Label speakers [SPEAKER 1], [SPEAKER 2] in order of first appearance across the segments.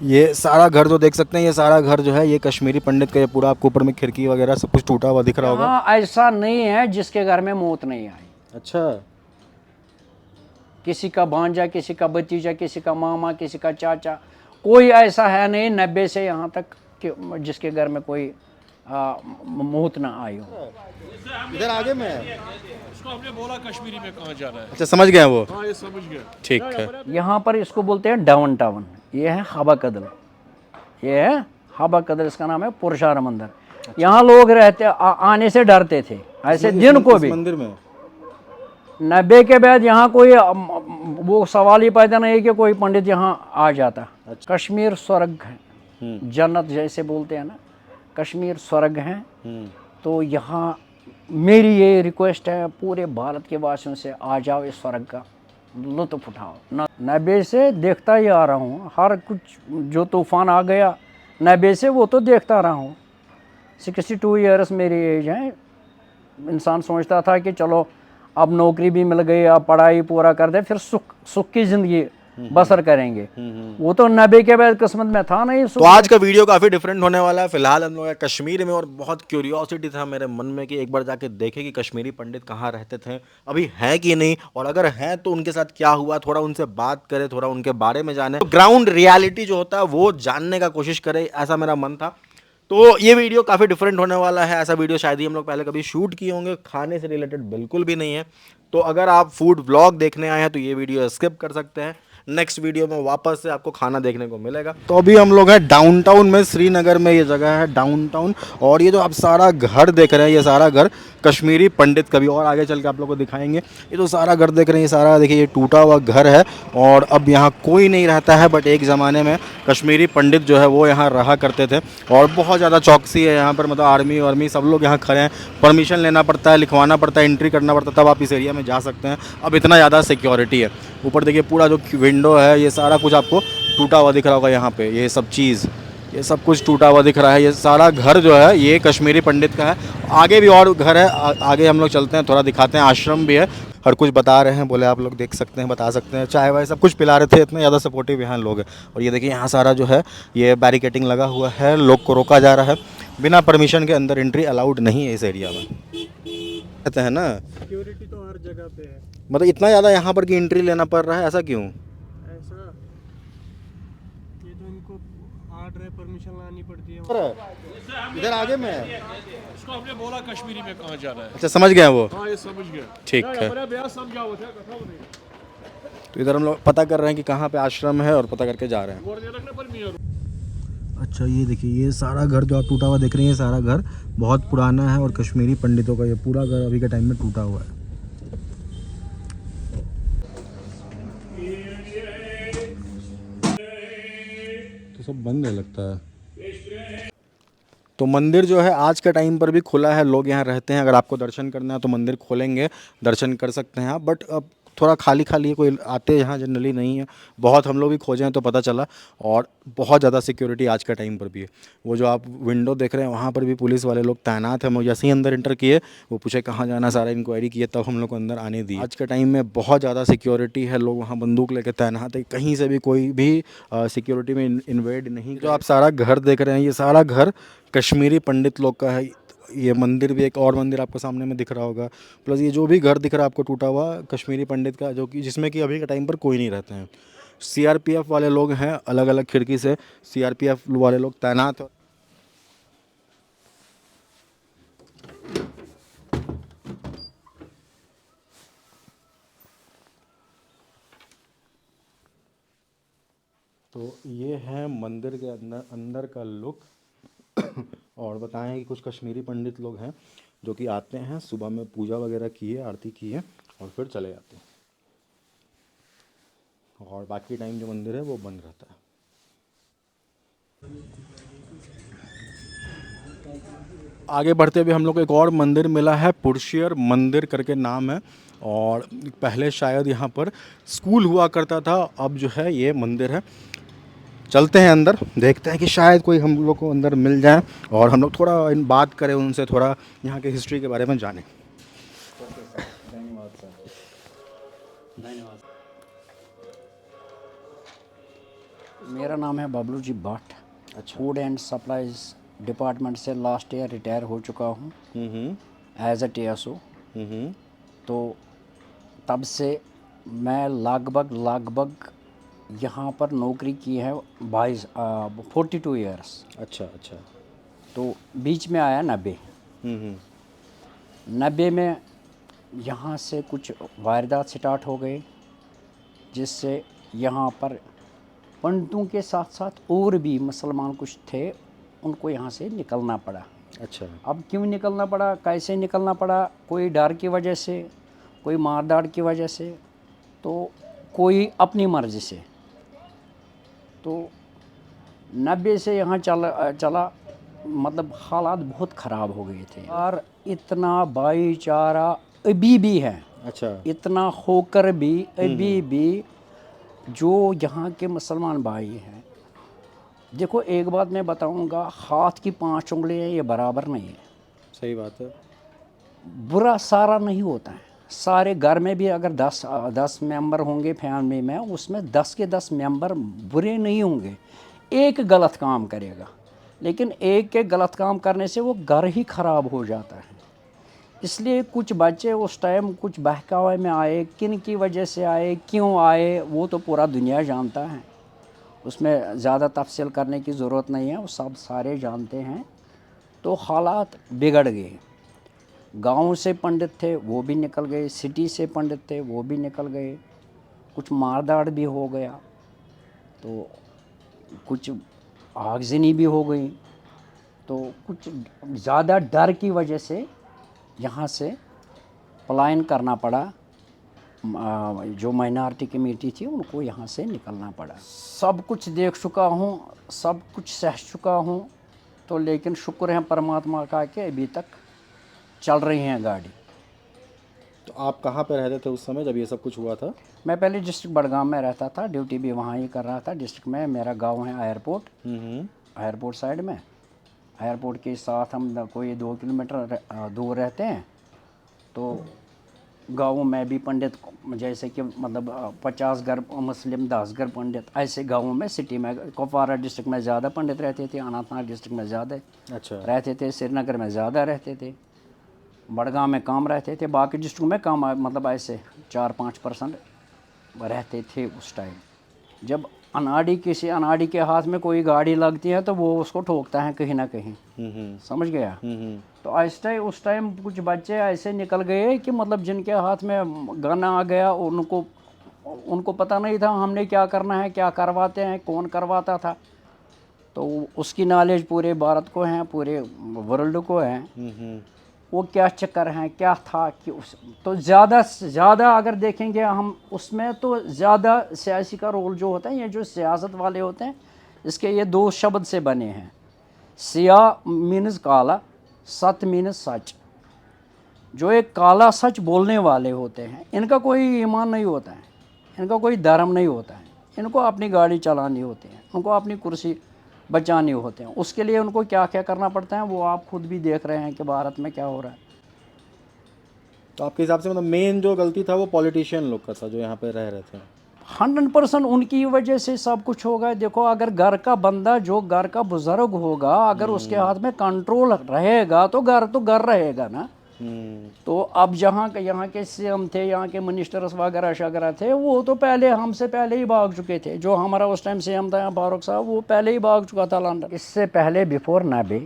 [SPEAKER 1] ये सारा घर जो देख सकते हैं, ये सारा घर जो है ये कश्मीरी पंडित का, ये पूरा आपको ऊपर में खिड़की वगैरह सब कुछ टूटा हुआ दिख रहा होगा।
[SPEAKER 2] यहाँ ऐसा नहीं है जिसके घर में मौत नहीं आई।
[SPEAKER 1] अच्छा।
[SPEAKER 2] किसी का भांजा, किसी का भतीजा, किसी का मामा, किसी का चाचा, कोई ऐसा है नहीं 90 से यहाँ तक कि जिसके घर में कोई मौत ना आई हो।
[SPEAKER 1] इधर आगे में
[SPEAKER 3] इसको हमने बोला कश्मीरी में कहाँ जाना है।
[SPEAKER 1] अच्छा, समझ गए वो।
[SPEAKER 3] हाँ, ये समझ गया।
[SPEAKER 1] ठीक है।
[SPEAKER 2] यहाँ पर इसको बोलते हैं डाउन टाउन। ये है हबा कदल, ये है हबा कदल, इसका नाम है पुरुषार मंदिर। यहाँ लोग रहते आने से डरते थे ऐसे दिन को भी।
[SPEAKER 1] मंदिर में
[SPEAKER 2] 90 के बाद यहाँ कोई वो सवाल ही पैदा नहीं कि कोई पंडित यहाँ आ जाता। कश्मीर स्वर्ग है, जन्नत जैसे बोलते हैं ना, कश्मीर स्वर्ग है। तो यहाँ मेरी ये रिक्वेस्ट है पूरे भारत के वासियों से, आ जाओ इस स्वर्ग का लुत्फ उठाओ। 90 से देखता ही आ रहा हूँ, हर कुछ जो तूफान आ गया 90 से वो तो देखता रहा हूँ। 62 ईयर्स मेरी एज है। इंसान सोचता था कि चलो अब नौकरी भी मिल गई, अब पढ़ाई पूरा कर दे, फिर सुख की ज़िंदगी बसर करेंगे। वो तो 90 के बाद किस्मत में था नहीं।
[SPEAKER 1] तो आज का वीडियो काफ़ी डिफरेंट होने वाला है। फिलहाल हम लोग हैं कश्मीर में और बहुत क्यूरियोसिटी था मेरे मन में कि एक बार जाके देखें कि कश्मीरी पंडित कहाँ रहते थे, अभी हैं कि नहीं, और अगर हैं तो उनके साथ क्या हुआ, थोड़ा उनसे बात करें, थोड़ा उनके बारे में जाने, तो ग्राउंड रियलिटी जो होता है वो जानने का कोशिश करें, ऐसा मेरा मन था। तो ये वीडियो काफ़ी डिफरेंट होने वाला है। ऐसा वीडियो शायद ही हम लोग पहले कभी शूट किए होंगे, खाने से रिलेटेड बिल्कुल भी नहीं है। तो अगर आप फूड व्लॉग देखने आए हैं तो ये वीडियो स्किप कर सकते हैं। नेक्स्ट वीडियो में वापस से आपको खाना देखने को मिलेगा। तो अभी हम लोग हैं डाउनटाउन में, श्रीनगर में ये जगह है डाउनटाउन। और ये जो आप सारा घर देख रहे हैं, ये सारा घर कश्मीरी पंडित का भी, और आगे चल के आप लोग को दिखाएंगे। ये जो सारा घर देख रहे हैं, ये सारा देखिए ये टूटा हुआ घर है और अब यहाँ कोई नहीं रहता है। बट एक ज़माने में कश्मीरी पंडित जो है वो यहाँ रहा करते थे और बहुत ज़्यादा चौकसी है यहाँ पर, मतलब आर्मी वार्मी सब लोग यहाँ खड़े हैं। परमिशन लेना पड़ता है, लिखवाना पड़ता है, एंट्री करना पड़ता है, तब आप इस एरिया में जा सकते हैं। अब इतना ज़्यादा सिक्योरिटी है। ऊपर देखिए पूरा जो विंडो है ये सारा कुछ आपको टूटा हुआ दिख रहा होगा। यहाँ पे ये सब चीज़, ये सब कुछ टूटा हुआ दिख रहा है। ये सारा घर जो है ये कश्मीरी पंडित का है। आगे भी और घर है, आगे हम लोग चलते हैं, थोड़ा दिखाते हैं। आश्रम भी है, हर कुछ बता रहे हैं, बोले आप लोग देख सकते हैं, बता सकते हैं। चाय वाय सब कुछ पिला रहे थे, इतने ज़्यादा सपोर्टिव यहाँ लोग हैं। और ये देखिए यहाँ सारा जो है ये बैरिकेटिंग लगा हुआ है, लोग को रोका जा रहा है। बिना परमिशन के अंदर एंट्री अलाउड नहीं है इस एरिया में, कहते हैं ना।
[SPEAKER 3] सिक्योरिटी तो हर जगह पे है।
[SPEAKER 1] मतलब इतना ज़्यादा यहाँ पर की एंट्री लेना पड़ रहा है, ऐसा क्यों?
[SPEAKER 3] ऐसा ये तो इनको आर्डर है, परमिशन लानी पड़ती है।
[SPEAKER 1] इधर आगे में
[SPEAKER 3] इसको हमने बोला कश्मीरी में कहाँ जाना है।
[SPEAKER 1] अच्छा, समझ गए वो।
[SPEAKER 3] हाँ, ये समझ गया।
[SPEAKER 1] ठीक है। तो इधर हम लोग पता कर रहे हैं कि कहाँ पे आश्रम है और पता करके जा रहे हैं। अच्छा, ये देखिए ये सारा घर जो आप टूटा हुआ देख रहे हैं, ये सारा घर बहुत पुराना है और कश्मीरी पंडितों का ये पूरा घर अभी के टाइम में टूटा हुआ है। तो सब बंद है लगता है। तो मंदिर जो है आज के टाइम पर भी खुला है, लोग यहाँ रहते हैं। अगर आपको दर्शन करना है तो मंदिर खोलेंगे, दर्शन कर सकते हैं आप। बट अब थोड़ा खाली खाली है, कोई आते यहाँ जनरली नहीं है। बहुत हम लोग भी खोजे हैं तो पता चला, और बहुत ज़्यादा सिक्योरिटी आज के टाइम पर भी है। वो जो आप विंडो देख रहे हैं वहाँ पर भी पुलिस वाले लोग तैनात हैं। हम लोग जैसे ही अंदर इंटर किए, वो पूछे कहाँ जाना, सारा इंक्वायरी किए, तब हम लोग को अंदर आने दिए। आज के टाइम में बहुत ज़्यादा सिक्योरिटी है, लोग वहाँ बंदूक लेकर तैनात है, कहीं से भी कोई भी सिक्योरिटी में इन्वेड नहीं। जो आप सारा घर देख रहे हैं, ये सारा घर कश्मीरी पंडित लोग का है। ये मंदिर भी, एक और मंदिर आपको सामने में दिख रहा होगा, प्लस ये जो भी घर दिख रहा है आपको टूटा हुआ कश्मीरी पंडित का, जो कि जिसमें कि अभी के टाइम पर कोई नहीं रहते हैं। सीआरपीएफ वाले लोग हैं, अलग अलग खिड़की से सीआरपीएफ वाले लोग तैनात हैं। तो ये है मंदिर के अंदर का लुक। और बताएं कि कुछ कश्मीरी पंडित लोग हैं जो कि आते हैं, सुबह में पूजा वगैरह की है, आरती की है और फिर चले जाते हैं, और बाकी टाइम जो मंदिर है वो बंद रहता है। आगे बढ़ते हुए हम लोग को एक और मंदिर मिला है, पुरुषियर मंदिर करके नाम है। और पहले शायद यहाँ पर स्कूल हुआ करता था, अब जो है ये मंदिर है। चलते हैं अंदर, देखते हैं कि शायद कोई हम लोग को अंदर मिल जाए और हम लोग थोड़ा इन बात करें उनसे, थोड़ा यहाँ के हिस्ट्री के बारे में जानें।
[SPEAKER 2] धन्यवाद सर, धन्यवाद। मेरा नाम है बबलू जी भट्ट।
[SPEAKER 1] अच्छा।
[SPEAKER 2] फूड एंड सप्लाईज डिपार्टमेंट से लास्ट ईयर रिटायर हो चुका हूँ एज अ TSO। तो तब से मैं लगभग यहाँ पर नौकरी की है 42 ईयर्स।
[SPEAKER 1] अच्छा अच्छा।
[SPEAKER 2] तो बीच में आया 90।
[SPEAKER 1] हम्म
[SPEAKER 2] 90 में यहाँ से कुछ वारदात स्टार्ट हो गए, जिससे यहाँ पर पंडितों के साथ साथ और भी मुसलमान कुछ थे, उनको यहाँ से निकलना पड़ा।
[SPEAKER 1] अच्छा।
[SPEAKER 2] अब क्यों निकलना पड़ा, कैसे निकलना पड़ा? कोई डर की वजह से, कोई मार दाड़ की वजह से, तो कोई अपनी मर्ज़ी से। तो 90 से यहाँ चला मतलब हालात बहुत ख़राब हो गए थे और इतना भाईचारा अभी भी है।
[SPEAKER 1] अच्छा।
[SPEAKER 2] इतना होकर भी अभी भी जो यहाँ के मुसलमान भाई हैं, देखो एक बात मैं बताऊंगा, हाथ की 5 उंगलियां ये बराबर नहीं है।
[SPEAKER 1] सही बात है।
[SPEAKER 2] बुरा सारा नहीं होता है। सारे घर में भी अगर 10 मेंबर होंगे फैमिली में, उसमें 10 के 10 मेंबर बुरे नहीं होंगे। एक गलत काम करेगा, लेकिन एक के गलत काम करने से वो घर ही ख़राब हो जाता है। इसलिए कुछ बच्चे उस टाइम कुछ बहकावे में आए, किन की वजह से आए, क्यों आए, वो तो पूरा दुनिया जानता है। उसमें ज़्यादा तफसील करने की ज़रूरत नहीं है, वो सब सारे जानते हैं। तो हालात बिगड़ गए। गांव से पंडित थे वो भी निकल गए, सिटी से पंडित थे वो भी निकल गए, कुछ मारदाड़ भी हो गया, तो कुछ आगजनी भी हो गई। तो कुछ ज़्यादा डर की वजह से यहाँ से पलायन करना पड़ा। जो माइनॉरिटी कमेटी थी उनको यहाँ से निकलना पड़ा। सब कुछ देख चुका हूँ, सब कुछ सह चुका हूँ, तो लेकिन शुक्र है परमात्मा का कि अभी तक चल रही हैं गाड़ी।
[SPEAKER 1] तो आप कहाँ पे रहते थे उस समय जब ये सब कुछ हुआ था?
[SPEAKER 2] मैं पहले डिस्ट्रिक्ट बड़गाम में रहता था, ड्यूटी भी वहाँ ही कर रहा था। डिस्ट्रिक्ट में मेरा गांव है एयरपोर्ट, एयरपोर्ट साइड में। एयरपोर्ट के साथ हम कोई 2 किलोमीटर दूर रहते हैं। तो गाँव में भी पंडित, जैसे कि मतलब 50 घर मुस्लिम, 10 घर पंडित, ऐसे गाँवों में, सिटी में कुपवारा डिस्ट्रिक्ट में ज़्यादा पंडित रहते थे, अनंतनाग डिस्ट्रिक्ट में ज़्यादा
[SPEAKER 1] अच्छा।
[SPEAKER 2] रहते थे, श्रीनगर में ज़्यादा रहते थे, बड़गाम में कम रहते थे, बाकी डिस्ट्रिक्ट में कम, मतलब ऐसे 4-5% रहते थे उस टाइम। जब किसी अनाड़ी के हाथ में कोई गाड़ी लगती है तो वो उसको ठोकता है कहीं ना कहीं। समझ गया? तो ऐसे उस टाइम कुछ बच्चे ऐसे निकल गए कि मतलब जिनके हाथ में गन आ गया, उनको पता नहीं था हमने क्या करना है, क्या करवाते हैं, कौन करवाता था। तो उसकी नॉलेज पूरे भारत को है, पूरे वर्ल्ड को है, वो क्या चक्कर हैं, क्या था कि तो ज़्यादा से ज़्यादा अगर देखेंगे हम उसमें, तो ज़्यादा सियासी का रोल जो होता है, ये जो सियासत वाले होते हैं, इसके ये 2 शब्द से बने हैं। सिया मीन्स काला, सत मीन्स सच। जो एक काला सच बोलने वाले होते हैं, इनका कोई ईमान नहीं होता है, इनका कोई धर्म नहीं होता है, इनको अपनी गाड़ी चलानी होती है, उनको अपनी कुर्सी बचाने होते हैं। उसके लिए उनको क्या क्या करना पड़ता है वो आप खुद भी देख रहे हैं कि भारत में क्या हो रहा है।
[SPEAKER 1] तो आपके हिसाब से मतलब मेन जो गलती था वो पॉलिटिशियन लोग का था जो यहाँ पे रह रहे थे?
[SPEAKER 2] 100% उनकी वजह से सब कुछ होगा। देखो अगर घर का बंदा, जो घर का बुजुर्ग होगा, अगर उसके हाथ में कंट्रोल रहेगा तो घर रहेगा ना। तो अब यहाँ के CM थे, यहाँ के मिनिस्टर्स वगैरह शगैरह थे, वो तो हमसे पहले ही भाग चुके थे। जो हमारा उस टाइम CM था यहाँ फारूक साहब, वो पहले ही भाग चुका था लंदन। इससे पहले बिफोर 90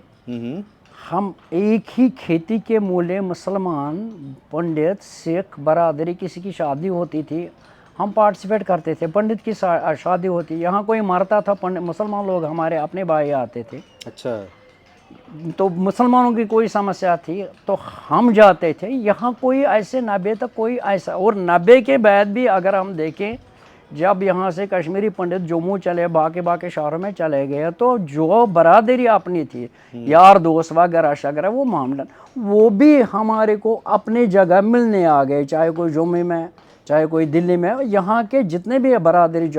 [SPEAKER 2] हम एक ही खेती के मूल्य मुसलमान, पंडित, सिख बरादरी, किसी की शादी होती थी हम पार्टिसिपेट करते थे। पंडित की शादी होती, यहाँ कोई मरता था, पंडित मुसलमान लोग हमारे अपने भाई आते थे।
[SPEAKER 1] अच्छा।
[SPEAKER 2] तो मुसलमानों की कोई समस्या थी तो हम जाते थे। यहाँ कोई ऐसे 90 तक कोई ऐसा, और 90 के बाद भी अगर हम देखें, जब यहाँ से कश्मीरी पंडित जम्मू चले, बाकी शहरों में चले गए, तो जो बरादरी अपनी थी, यार दोस्त वगैरह शगैरह, वो मामला वो भी हमारे को अपनी जगह मिलने आ गए, चाहे कोई जम्मू में, चाहे कोई दिल्ली में। यहाँ के जितने भी बरादरी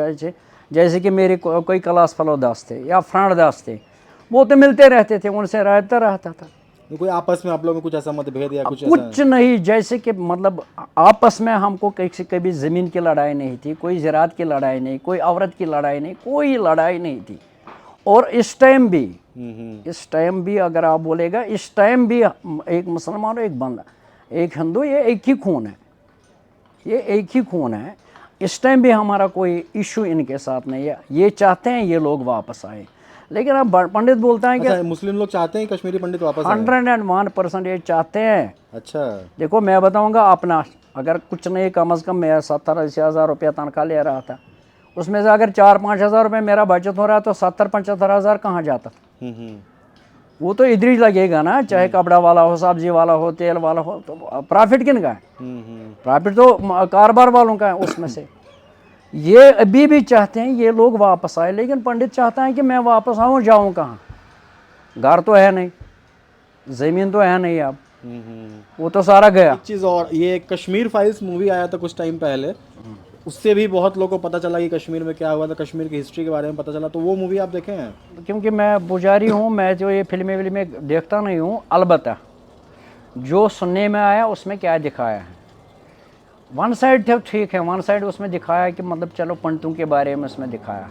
[SPEAKER 2] जैसे कि मेरे कोई क्लास फेलो दोस्त थे या फ्रेंड दोस्त थे, वो तो मिलते रहते थे, उनसे रहता था।
[SPEAKER 1] तो कोई आपस में आप लोगों में कुछ ऐसा मतभेद या कुछ ऐसा?
[SPEAKER 2] कुछ नहीं, जैसे कि मतलब आपस में हमको किसी कभी ज़मीन की लड़ाई नहीं थी, कोई ज़रात की लड़ाई नहीं, कोई औरत की लड़ाई नहीं, कोई लड़ाई नहीं थी। और इस टाइम भी अगर आप बोलेगा, इस टाइम भी एक मुसलमान और एक बंदा, एक हिंदू, ये एक ही खून है, ये एक ही खून है। इस टाइम भी हमारा कोई इशू इनके साथ नहीं है। ये चाहते हैं ये लोग वापस आए, लेकिन अब पंडित बोलता है कि
[SPEAKER 1] अच्छा, मुस्लिम लोग चाहते हैं कश्मीरी पंडित वापस आए?
[SPEAKER 2] 101% ये चाहते हैं।
[SPEAKER 1] अच्छा।
[SPEAKER 2] देखो मैं बताऊंगा अपना, अगर कुछ नहीं, कम से कम मैं 70-80 हज़ार रुपया तनख्वाह ले रहा था, उसमें से अगर 4-5 हज़ार रुपये मेरा बचत हो रहा है तो 70-75 हज़ार कहाँ जाता था? वो तो इधर ही लगेगा ना, चाहे कपड़ा वाला हो, सब्जी वाला हो, तेल वाला हो, तो प्रॉफिट किन का है? प्रॉफिट तो कारोबार वालों का है उसमें से। ये अभी भी चाहते हैं ये लोग वापस आए, लेकिन पंडित चाहता है कि मैं वापस आऊँ, जाऊँ कहाँ? घर तो है नहीं, ज़मीन तो है नहीं, अब वो तो सारा गया।
[SPEAKER 1] एक चीज़ और, ये कश्मीर फाइल्स मूवी आया था कुछ टाइम पहले, उससे भी बहुत लोगों को पता चला कि कश्मीर में क्या हुआ था, कश्मीर की हिस्ट्री के बारे में पता चला। तो वो मूवी आप देखे हैं?
[SPEAKER 2] क्योंकि मैं पुजारी हूँ, मैं जो ये फिल्में विल्में देखता नहीं हूँ, अलबत्ता जो सुनने में आया उसमें क्या दिखाया है, वन साइड तो ठीक है, वन साइड उसमें दिखाया कि मतलब चलो पंडितों के बारे में उसमें दिखाया,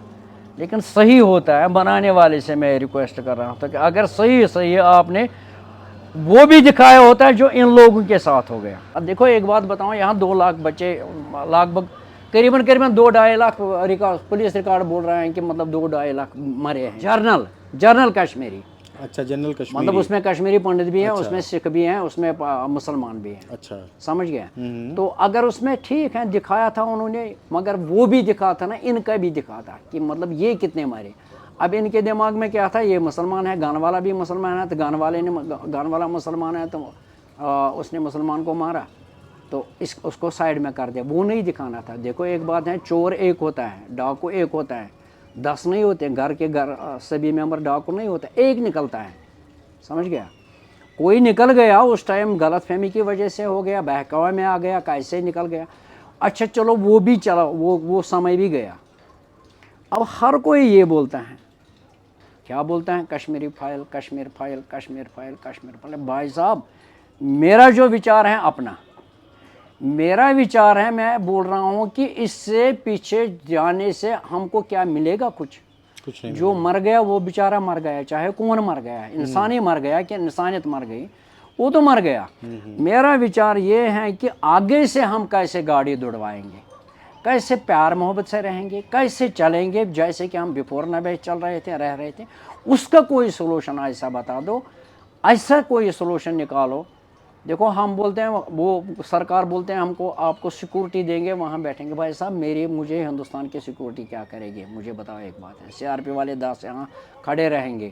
[SPEAKER 2] लेकिन सही होता है, बनाने वाले से मैं रिक्वेस्ट कर रहा हूँ कि अगर सही है आपने वो भी दिखाया होता है जो इन लोगों के साथ हो गया। अब देखो एक बात बताऊँ, यहाँ 2 लाख बच्चे, लगभग करीबन 2-2.5 लाख रिकॉर्ड, पुलिस रिकॉर्ड बोल रहे हैं कि मतलब 2-2.5 लाख मरे हैं। जर्नल कश्मीरी।
[SPEAKER 1] अच्छा, जनरल कश्मीरी,
[SPEAKER 2] मतलब उसमें कश्मीरी पंडित भी हैं, उसमें सिख भी हैं, उसमें मुसलमान भी हैं।
[SPEAKER 1] अच्छा,
[SPEAKER 2] समझ गया? तो अगर उसमें ठीक है दिखाया था उन्होंने, मगर वो भी दिखा था ना, इनका भी दिखा था कि मतलब ये कितने मरे। अब इनके दिमाग में क्या था, ये मुसलमान है, गान वाला भी मुसलमान है, तो गान वाला मुसलमान है, तो उसने मुसलमान को मारा, तो उसको साइड में कर दिया। वो नहीं दिखाना था। देखो एक बात है, चोर एक होता है, डाकू एक होता है, 10 नहीं होते। घर के सभी मेंबर डाकू नहीं होता, एक निकलता है। समझ गया? कोई निकल गया उस टाइम, गलतफहमी की वजह से हो गया, बहकावे में आ गया, कैसे निकल गया। अच्छा चलो वो भी चला, वो समय भी गया। अब हर कोई ये बोलता है, क्या बोलता है, Kashmiri file, Kashmir file, Kashmir file, Kashmir file. भाई साहब, मेरा जो विचार है अपना, मेरा विचार है, मैं बोल रहा हूँ कि इससे पीछे जाने से हमको क्या मिलेगा? कुछ
[SPEAKER 1] नहीं।
[SPEAKER 2] जो मर गया वो बेचारा मर गया, चाहे कौन मर गया, इंसान ही मर गया कि इंसानियत मर गई, वो तो मर गया। मेरा विचार ये है कि आगे से हम कैसे गाड़ी दौड़वाएंगे, कैसे प्यार मोहब्बत से रहेंगे, कैसे चलेंगे, जैसे कि हम बिफोर 90 चल रहे थे, रह रहे थे, उसका कोई सोल्यूशन ऐसा बता दो, ऐसा कोई सोल्यूशन निकालो। देखो हम बोलते हैं, वो सरकार बोलते हैं हमको आपको सिक्योरिटी देंगे, वहाँ बैठेंगे। भाई साहब मुझे हिंदुस्तान की सिक्योरिटी क्या करेगी, मुझे बताओ। एक बात है, CRP वाले 10 यहाँ खड़े रहेंगे।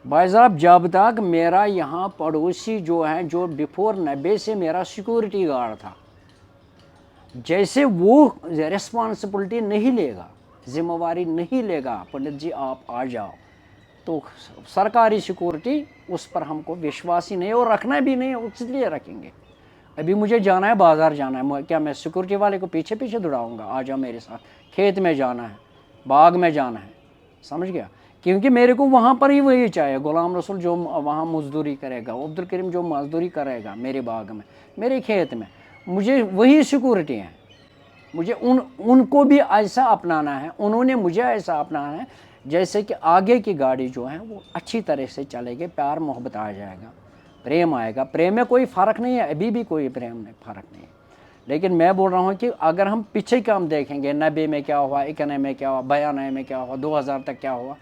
[SPEAKER 2] भाई साहब, जब तक मेरा यहाँ पड़ोसी जो है, जो बिफोर 90 से मेरा सिक्योरिटी गार्ड था, जैसे वो रिस्पॉन्सिबिलिटी नहीं लेगा, जिम्मेवारी नहीं लेगा, पंडित जी आप आ जाओ, तो सरकारी सिक्योरिटी उस पर हमको विश्वास ही नहीं, और रखना भी नहीं, इसलिए रखेंगे। अभी मुझे जाना है, बाज़ार जाना है, क्या मैं सिक्योरिटी वाले को पीछे पीछे दौड़ाऊंगा? आ जाओ मेरे साथ, खेत में जाना है, बाग में जाना है। समझ गया? क्योंकि मेरे को वहाँ पर ही वही चाहिए। गुलाम रसूल जो वहाँ मजदूरी करेगा, अब्दुल करीम जो मजदूरी करेगा मेरे बाग में, मेरे खेत में, मुझे वही सिक्योरिटी है। मुझे उनको भी ऐसा अपनाना है, उन्होंने मुझे ऐसा अपनाना है जैसे कि आगे की गाड़ी जो है वो अच्छी तरह से चलेगी, प्यार मोहब्बत आ जाएगा, प्रेम आएगा। प्रेम में कोई फ़र्क नहीं है, अभी भी कोई प्रेम में फ़र्क नहीं है। लेकिन मैं बोल रहा हूँ कि अगर हम पीछे का हम देखेंगे, 90 में क्या हुआ, 91 में क्या हुआ, 92 में क्या हुआ, 2000 तक क्या हुआ,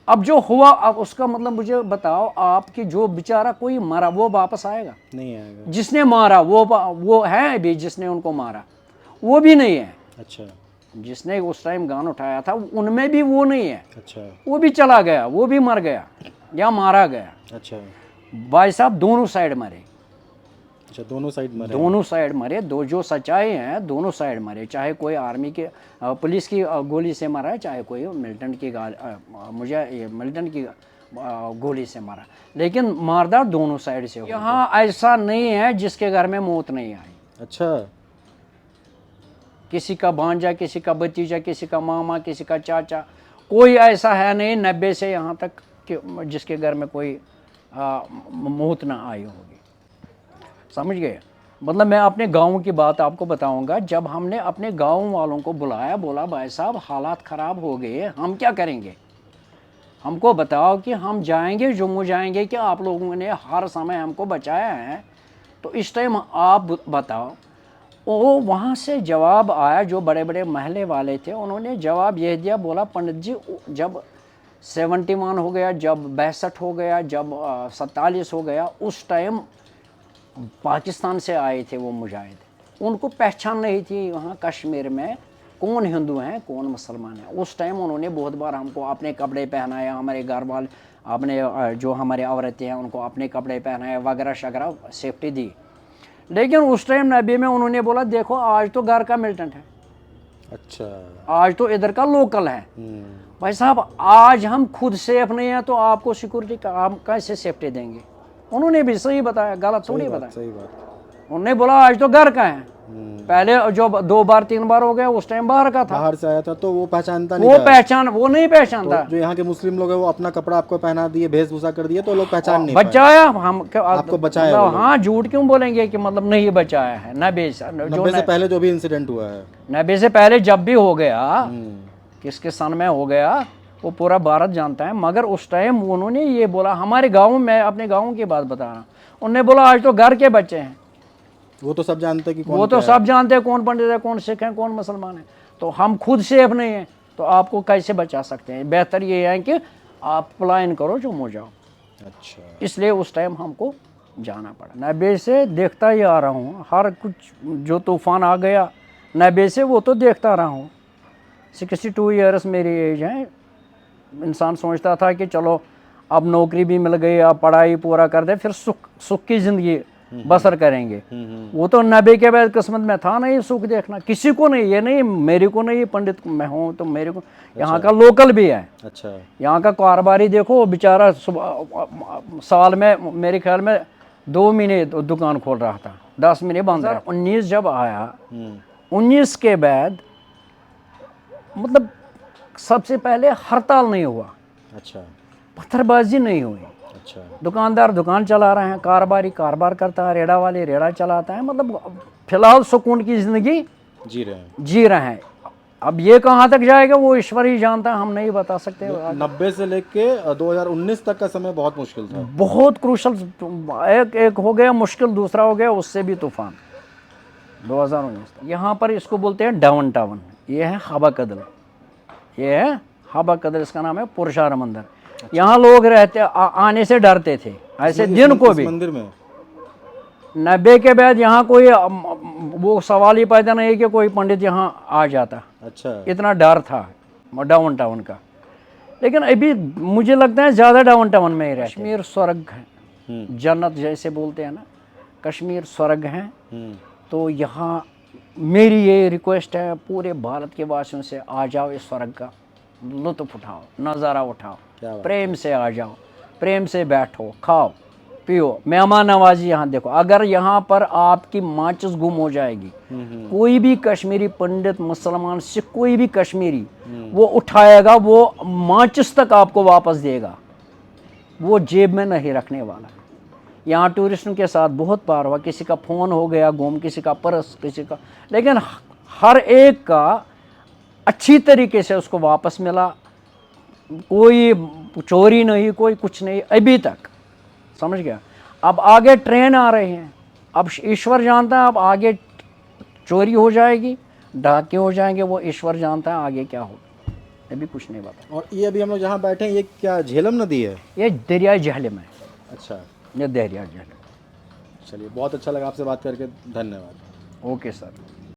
[SPEAKER 2] अब जो हुआ, अब उसका मतलब मुझे बताओ आपकी, जो बेचारा कोई मरा वो वापस आएगा?
[SPEAKER 1] नहीं आएगा।
[SPEAKER 2] जिसने मारा वो है अभी, जिसने उनको मारा वो भी नहीं है।
[SPEAKER 1] अच्छा,
[SPEAKER 2] जिसने उस टाइम गान उठाया था उनमें भी वो नहीं है।
[SPEAKER 1] अच्छा,
[SPEAKER 2] वो भी चला गया, वो भी मर गया या मारा गया।
[SPEAKER 1] अच्छा,
[SPEAKER 2] भाई साहब, दोनों साइड मरे।
[SPEAKER 1] अच्छा, दोनों साइड मरे।
[SPEAKER 2] दोनों साइड मरे, दो जो सच्चाई हैं दोनों साइड मरे। चाहे कोई आर्मी के पुलिस की गोली से मरा है, चाहे कोई मिलिटेंट की मिलिटेंट की गोली से मरा, लेकिन मारदार दोनों साइड से हो। यहाँ ऐसा नहीं है जिसके घर में मौत नहीं आई।
[SPEAKER 1] अच्छा,
[SPEAKER 2] किसी का भांजा, किसी का भतीजा, किसी का मामा, किसी का चाचा, कोई ऐसा है नहीं 90 से यहाँ तक कि जिसके घर में कोई मौत ना आई होगी। समझ गए? मतलब मैं अपने गांव की बात आपको बताऊंगा। जब हमने अपने गांव वालों को बुलाया, बोला भाई साहब हालात ख़राब हो गए, हम क्या करेंगे, हमको बताओ कि हम जाएंगे जम्मू जाएंगे कि आप लोगों ने हर समय हमको बचाया है, तो इस टाइम आप बताओ। वो वहाँ से जवाब आया, जो बड़े बड़े महल्ले वाले थे उन्होंने जवाब यह दिया, बोला पंडित जी जब 71 हो गया, जब 62 हो गया, जब 47 हो गया, उस टाइम पाकिस्तान से आए थे वो मुजाहिद, उनको पहचान नहीं थी वहाँ कश्मीर में कौन हिंदू हैं कौन मुसलमान हैं। उस टाइम उन्होंने बहुत बार हमको अपने कपड़े पहनाया, हमारे घर वाले अपने जो हमारे औरतें हैं उनको अपने कपड़े पहनाए वगैरह शगैरह सेफ्टी दी। लेकिन उस टाइम नबी में उन्होंने बोला देखो आज तो घर का मिलिटेंट है,
[SPEAKER 1] अच्छा,
[SPEAKER 2] आज तो इधर का लोकल है। भाई साहब आज हम खुद सेफ नहीं है तो आपको सिक्योरिटी का आप कैसे सेफ्टी देंगे। उन्होंने भी सही बताया, गलत थोड़ी बताया।
[SPEAKER 1] सही बात।
[SPEAKER 2] उन्होंने बोला आज तो घर का है। पहले जो 2 बार 3 बार हो गया उस टाइम बाहर का था,
[SPEAKER 1] बाहर से आया था तो वो पहचानता नहीं
[SPEAKER 2] वो
[SPEAKER 1] था।
[SPEAKER 2] पहचान वो नहीं पहचानता।
[SPEAKER 1] जो यहाँ के मुस्लिम लोग हैं वो अपना कपड़ा आपको पहना दिए, वेशभूषा कर दिए, तो लोग पहचान नहीं पाए।
[SPEAKER 2] बचाया हम
[SPEAKER 1] आपको बचाया
[SPEAKER 2] मतलब
[SPEAKER 1] वो लोग।
[SPEAKER 2] हाँ, झूठ क्यों बोलेंगे कि मतलब नहीं बचाया है। नबी से
[SPEAKER 1] नब्बे से पहले जो भी इंसिडेंट हुआ है,
[SPEAKER 2] नबी से पहले जब भी हो गया, किसके सन में हो गया वो पूरा भारत जानता है। मगर उस टाइम उन्होंने ये बोला, हमारे गाँव में, अपने गाँव की बात बता रहा हूँ, उन्होंने बोला आज तो घर के बच्चे हैं।
[SPEAKER 1] वो तो सब जानते हैं कि कौन
[SPEAKER 2] वो तो
[SPEAKER 1] क्या
[SPEAKER 2] सब जानते हैं कौन पंडित है कौन सिख है कौन मुसलमान है। तो हम खुद सेफ नहीं है तो आपको कैसे बचा सकते हैं। बेहतर ये है कि आप प्लान करो जम्मू जाओ।
[SPEAKER 1] है। अच्छा,
[SPEAKER 2] इसलिए उस टाइम हमको जाना पड़ा। नब्बे से देखता ही आ रहा हूँ, हर कुछ जो तूफ़ान आ गया नब्बे से वो तो देखता रहा हूँ। 62 ईयर्स मेरी एज है। इंसान सोचता था कि चलो अब नौकरी भी मिल गई, अब पढ़ाई पूरा कर दे, फिर सुख की ज़िंदगी बसर करेंगे। वो तो नबी के बाद किस्मत में था नहीं सुख देखना, किसी को नहीं, ये नहीं मेरे को नहीं, पंडित मैं हूँ तो मेरे को। यहाँ का लोकल भी है,
[SPEAKER 1] अच्छा,
[SPEAKER 2] यहाँ का कारोबारी देखो, वो बेचारा साल में मेरे ख्याल में 2 महीने दुकान खोल रहा था, 10 महीने बंद रहा। 19 जब आया, 19 के बाद मतलब सबसे पहले हड़ताल नहीं हुआ,
[SPEAKER 1] अच्छा,
[SPEAKER 2] पत्थरबाजी नहीं हुई।
[SPEAKER 1] अच्छा,
[SPEAKER 2] दुकानदार दुकान चला रहे हैं, कारोबारी कारोबार करता है, रेड़ा वाले रेड़ा चलाता है। मतलब फिलहाल सुकून की ज़िंदगी जी रहे हैं। अब ये कहाँ तक जाएगा वो ईश्वर ही जानता है, हम नहीं बता सकते।
[SPEAKER 1] 90 से लेके 2019 तक का समय बहुत मुश्किल था।
[SPEAKER 2] बहुत क्रूशल, एक हो गया मुश्किल, दूसरा हो गया उससे भी तूफान 2019 तक। यहाँ पर इसको बोलते हैं डाउन टाउन, ये है हवा कदल, ये है हवा कदल, इसका नाम है पुरुषार मंदिर। यहाँ लोग रहते आने से डरते थे, ऐसे दिन को भी।
[SPEAKER 1] मंदिर में
[SPEAKER 2] 90 के बाद यहाँ कोई वो सवाल ही पैदा नहीं कि कोई पंडित यहाँ आ जाता।
[SPEAKER 1] अच्छा,
[SPEAKER 2] इतना डर था डाउन टाउन का। लेकिन अभी मुझे लगता है ज़्यादा डाउन टाउन में ही रहते। कश्मीर स्वर्ग है, जन्नत जैसे बोलते हैं ना, कश्मीर स्वर्ग है। तो यहाँ मेरी ये रिक्वेस्ट है पूरे भारत के वासियों से, आ जाओ इस स्वर्ग का लुत्फ़ उठाओ, नज़ारा उठाओ, प्रेम से आ जाओ, प्रेम से बैठो, खाओ पियो, मेहमान नवाजी यहाँ देखो। अगर यहाँ पर आपकी माचिस गुम हो जाएगी, कोई भी कश्मीरी पंडित मुसलमान सिख कोई भी कश्मीरी वो उठाएगा, वो माचिस तक आपको वापस देगा, वो जेब में नहीं रखने वाला। यहाँ टूरिस्टों के साथ बहुत बार हुआ, किसी का फ़ोन हो गया गुम, किसी का पर्स, किसी का, लेकिन हर एक का अच्छी तरीके से उसको वापस मिला, कोई चोरी नहीं, कोई कुछ नहीं अभी तक। समझ गया? अब आगे ट्रेन आ रहे हैं, अब ईश्वर जानता है अब आगे चोरी हो जाएगी, डाके हो जाएंगे, वो ईश्वर जानता है आगे क्या होगा, अभी कुछ नहीं पता।
[SPEAKER 1] और ये अभी हम लोग जहाँ बैठे हैं ये क्या झेलम नदी है?
[SPEAKER 2] ये दरियाई झेलम है।
[SPEAKER 1] अच्छा,
[SPEAKER 2] ये दरिया झेलम।
[SPEAKER 1] चलिए बहुत अच्छा लगा आपसे बात करके, धन्यवाद।
[SPEAKER 2] Okay sir.